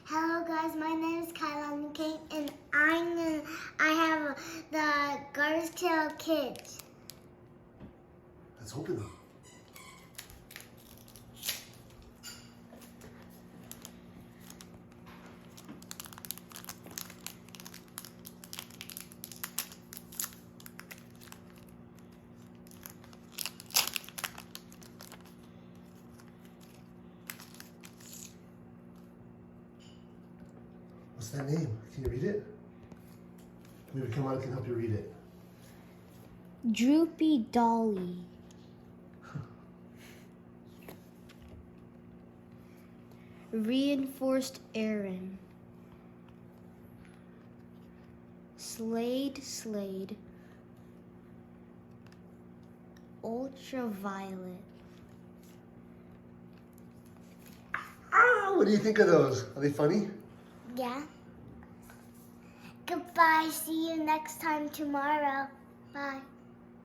Hello guys, my name is Kailani and I have the Garbage Pail Kids. Let's open them. What's that name? Can you read it? Maybe come out, I can help you read it. Droopy Dolly. Reinforced Aaron. Slade. Ultraviolet. Ah, what do you think of those? Are they funny? Yeah. Goodbye. See you next time tomorrow. Bye.